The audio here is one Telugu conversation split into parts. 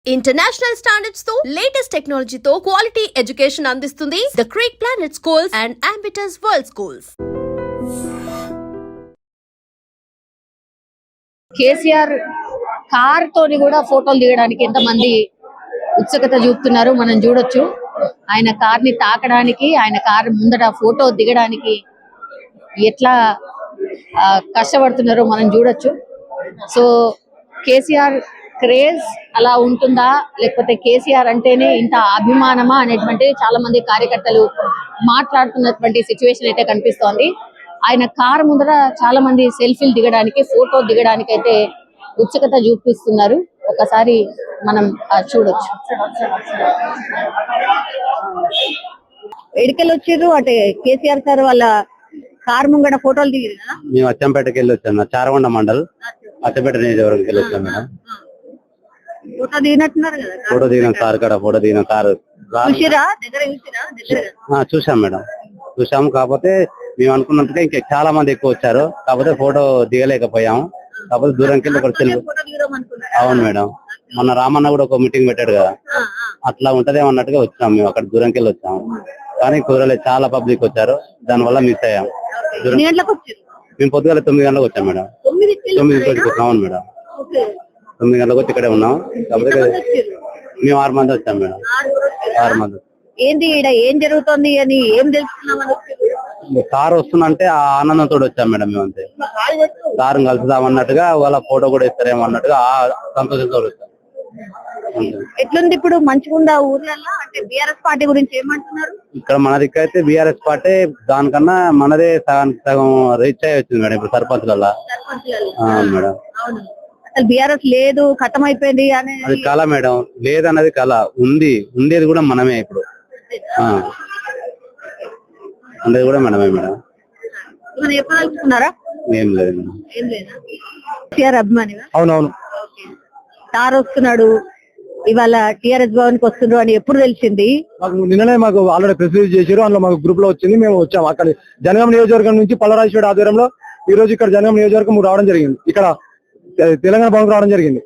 ఇంటర్నేషనల్ స్టాండర్డ్స్ తో లేటెస్ట్ టెక్నాలజీ తో క్వాలిటీ ఎడ్యుకేషన్ అందిస్తుంది the creek planet schools and Ambitus world schools. KCR car తోని కూడా ఫోటోలు దిగడానికి ఎంతమంది ఉత్సుకత చూపుతున్నారు మనం చూడొచ్చు. ఆయన కార్ ని తాకడానికి, ఆయన కార్ ముందట ఫోటో దిగడానికి ఎట్లా కష్టపడుతున్నారో మనం చూడొచ్చు. సో కేసీఆర్ క్రేజ్ అలా ఉంటుందా, లేకపోతే కేసీఆర్ అంటేనే ఇంత అభిమానమా అనేటువంటి చాలా మంది కార్యకర్తలు మాట్లాడుతున్నటువంటి సిచ్యువేషన్ అయితే కనిపిస్తోంది. ఆయన కారు ముందర చాలా మంది సెల్ఫీలు దిగడానికి, ఫోటో దిగడానికి అయితే ఉత్సుకత చూపిస్తున్నారు. ఒకసారి మనం చూడొచ్చు. ఎడికెళ్ళి వచ్చారు అంటే కేసీఆర్ సార్ వాళ్ళ కారు ముంగడ ఫోటోలు దిగారు కదా. మేము అచ్చంపేటకి వెళ్ళి వచ్చాం, చారగొండ మండల్ అచ్చంపేట నియోజకవర్గంకి వెళ్ళి వచ్చాం మేడం. ఫోటో దిగినట్టున్నారు కదా. ఫోటో దిగిన కారు కాడ ఫోటో దిగిన కారు చూసాం మేడం, చూసాము. కాకపోతే మేము అనుకున్నట్టుగా ఇంకా చాలా మంది ఎక్కువ వచ్చారు, కాకపోతే ఫోటో దిగలేకపోయాము. కాకపోతే దూరంకి వెళ్ళి ఒక సెల్ఫీ. అవును మేడం, మొన్న రామన్న కూడా ఒక మీటింగ్ పెట్టాడు కదా, అట్లా ఉంటదేమో అన్నట్టుగా వచ్చాము. మేము అక్కడ దూరంకి వెళ్ళి వచ్చాము, కానీ కుదరలేదు. చాలా పబ్లిక్ వచ్చారు, దానివల్ల మిస్ అయ్యాం. మేము పొద్దుగాల 9 గంటలకు వచ్చాం మేడం. 9 వచ్చాం. అవును మేడం, 9 గంటలకు వచ్చి ఇక్కడే ఉన్నాం. కాకపోతే మేము 6 మంది వచ్చాం మేడం. 6 మంది. ఏంది ఏం జరుగుతుంది అని ఏం తెలుసుకున్నాం. కారు వస్తుందంటే ఆ ఆనందంతో వచ్చాం మేడం. మేము అంతే కారు కలుసుదాం అన్నట్టుగా, వాళ్ళ ఫోటో కూడా ఇస్తారేమో అన్నట్టుగా ఆ సంతోషంతో వచ్చాం. ఎట్లుంది ఇప్పుడు? మంచిగా ఉందా ఊర్లలో? అంటే బీఆర్ఎస్ పార్టీ గురించి ఏమంటున్నారు? ఇక్కడ మన దిక్కు అయితే బీఆర్ఎస్ పార్టీ దానికన్నా మనదే సగం రీచ్ అయ్యి వచ్చింది మేడం ఇప్పుడు సర్పంచ్లలో. మేడం అసలు బీఆర్ఎస్ లేదు, ఖతం అయిపోయింది అని అది కళ మేడం. లేదన్నది కళ, ఉండేది కూడా మనమే. ఇప్పుడు ఉండేది కూడా మనమే మేడం. చెప్పదలుచుకున్నారా? ఏం లేదు మేడం. ఏం లేదా? కేసీఆర్ అభిమానిగా? అవునవును. సార్ వస్తున్నాడు ఇవాళ టిఆర్ఎస్ భవన్కి వస్తున్నారు అని ఎప్పుడు తెలిసింది? నిన్ననే మాకు ఆల్రెడీ ప్రెస్ రిలీజ్ చేశారు, అందులో మాకు గ్రూప్ లో వచ్చింది. మేము వచ్చాము. అక్కడ జనగాం నియోజకవర్గం నుంచి పల్లరాజేశ్వర ఆధ్వర్యంలో ఈ రోజు ఇక్కడ జనగాం నియోజకవర్గం రావడం జరిగింది. ఇక్కడ తెలంగాణ భవన్ రావడం జరిగింది.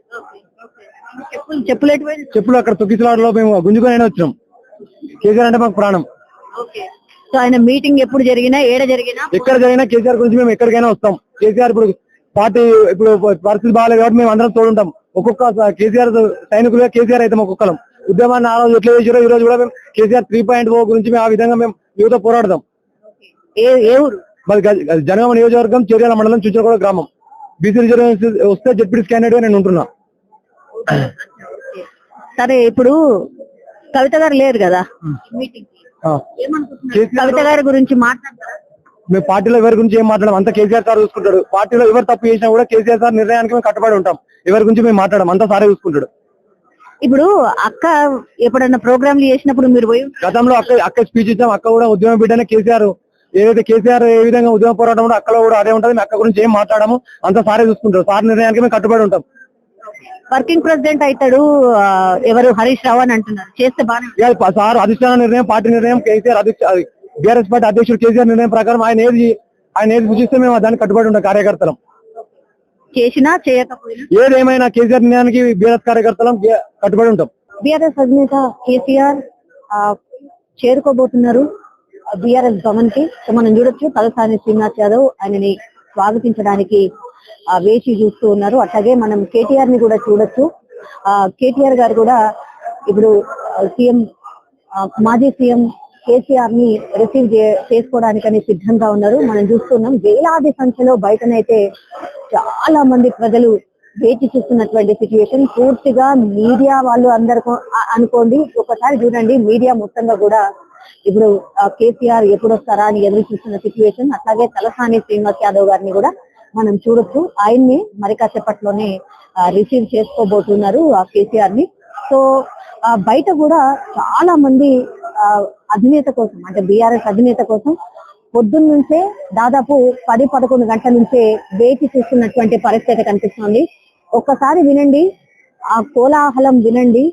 చెప్పులు అక్కడ తొక్కిసలాడలో మేము గుంజుకొని వచ్చినాం. కేసీఆర్ అంటే మాకు ప్రాణం. సో ఆయన మీటింగ్ ఎప్పుడు జరిగినా, ఎక్కడ జరిగినా కేసీఆర్ గురించి మేము ఎక్కడికైనా వస్తాం. కేసీఆర్ ఇప్పుడు పార్టీ ఇప్పుడు పరిస్థితి బాగాలేదు కాబట్టి మేము అందరం తోడుంటాం. ఒక్కొక్క కేసీఆర్ సైనికులుగా కేసీఆర్ అయితే ఒక్కొక్కలం ఉద్యమాన్ని ఆ రోజు ఎట్లా చేసారో ఈ రోజు కూడా మేము కేసీఆర్ 3.0 గురించి మేము ఆ విధంగా మేము యువత పోరాడదాం. ఏ ఊరు? జనగామ నియోజకవర్గం చేర్యాల మండలం చుంచలగూడ గ్రామం. బీసీ రిజర్వేషన్ వస్తే జెడ్పీటీసీ క్యాండిడేట్ గా నేను ఉంటున్నా. సరే, ఇప్పుడు కవిత గారు లేరు కదా మీటింగ్, కవిత గారి గురించి మాట్లాడతారా? మేము పార్టీలో ఎవరి గురించి ఏం మాట్లాడడం, అంతా కేసీఆర్ సార్ చూసుకుంటాడు. పార్టీలో ఎవరు తప్పు చేసినా కూడా కేసీఆర్ సార్ నిర్ణయానికి మేము కట్టుబడి ఉంటాం. ఎవరి గురించి మేము మాట్లాడడం, అంతా సారే చూసుకుంటాడు. ఇప్పుడు అక్క ఎప్పుడన్నా ప్రోగ్రాంలు చేసినప్పుడు మీరు పోయి గతంలో అక్క స్పీచ్ ఇచ్చాం. అక్క కూడా ఉద్యమం బిడ్డనే. కేసీఆర్ ఏదైతే కేసీఆర్ ఏ విధంగా ఉద్యమ పోరాటం కూడా అక్కలో కూడా అదే ఉంటుంది. అక్క గురించి ఏం మాట్లాడము, అంతా సారే చూసుకుంటారు. సార్ నిర్ణయానికి మేము కట్టుబడి ఉంటాం. వర్కింగ్ ప్రెసిడెంట్ అవుతాడు ఎవరు? హరీష్ రావు అని అంటున్నారు. చేస్తే బాగా సార్ అధిష్టాన నిర్ణయం, పార్టీ నిర్ణయం, కేసీఆర్ బీఆర్ఎస్ పార్టీ అధ్యక్షుడు కేసీఆర్ నిర్ణయం ప్రకారం ఆయన ఏది సూచిస్తే మేము దానికి కట్టుబడి ఉంటాం. కార్యకర్తలం చేసినా చేయకపోయినా ఏదేమైనా కేసీఆర్ నిర్ణయానికి బీఆర్ఎస్ కార్యకర్తలం కట్టుబడి ఉంటాం. బీఆర్ఎస్ అధినేత కేసీఆర్ చేరుకోబోతున్నారు బీఆర్ఎస్ భవన్ కి. సో మనం చూడొచ్చు, తలసాని శ్రీనివాస్ యాదవ్ ఆయనని స్వాగతించడానికి వేచి చూస్తూ ఉన్నారు. అట్లాగే మనం కేటీఆర్ ని కూడా చూడొచ్చు. కేటీఆర్ గారు కూడా ఇప్పుడు సీఎం మాజీ సీఎం కేసీఆర్ ని రిసీవ్ చేసుకోవడానికని సిద్ధంగా ఉన్నారు. మనం చూస్తున్నాం వేలాది సంఖ్యలో బయటనైతే చాలా మంది ప్రజలు వేచి చూస్తున్నటువంటి సిచ్యువేషన్. పూర్తిగా మీడియా వాళ్ళు అందరు అనుకోండి, ఒకసారి చూడండి, మీడియా మొత్తంగా కూడా ఇప్పుడు కేసీఆర్ ఎప్పుడు వస్తారా అని ఎదురు చూస్తున్న సిచ్యువేషన్. అట్లాగే తలసాని శ్రీనివాస్ యాదవ్ గారిని కూడా మనం చూడొచ్చు. ఆయన్ని మరి కాసేపట్లోనే రిసీవ్ చేసుకోబోతున్నారు ఆ కేసీఆర్ ని. సో బయట కూడా చాలా మంది అధినేత కోసం, అంటే బీఆర్ఎస్ అధినేత కోసం పొద్దున్న నుంచే దాదాపు 10-11 గంటల నుంచే వేచి చూస్తున్నటువంటి పరిస్థితి కనిపిస్తుంది. ఒక్కసారి వినండి, ఆ కోలాహలం వినండి.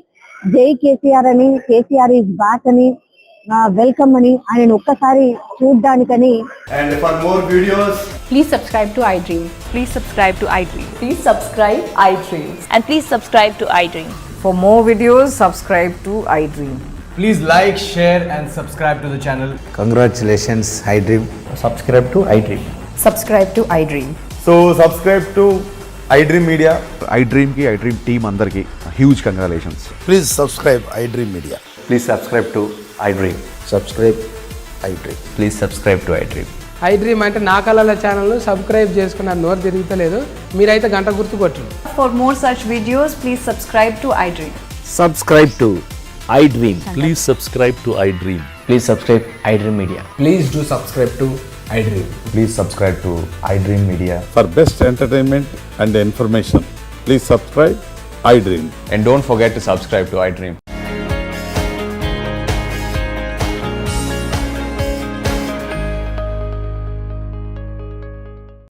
జై కేసీఆర్ అని, కేసీఆర్ ఈజ్ బ్యాక్ అని, వెల్కమ్ అని ఆయన ఒక్కసారి చూడడానికని. And for more videos, please subscribe to iDream. Please subscribe to iDream. Please subscribe iDream. And please subscribe to iDream. For more videos, subscribe to iDream. Please like, share, and subscribe to the channel. Congratulations, iDream. Subscribe to iDream. Subscribe to iDream. So subscribe to iDream Media. iDream team అందరికి huge congratulations. Please subscribe iDream Media. Please subscribe to iDream. Subscribe iDream. Please subscribe to iDream. iDream అంటే నా కళల ఛానల్ను సబ్స్క్రైబ్ చేసుకున్న నోరు తిరుగుతలేదు, మీరైతే గంట గుర్తు కొట్టండి. For more such videos, please subscribe to iDream. Subscribe to iDream. Please subscribe to iDream. Please subscribe iDream Media. Please do subscribe to iDream. Please subscribe to iDream Media. For best entertainment and information, please subscribe iDream. And don't forget to subscribe to iDream.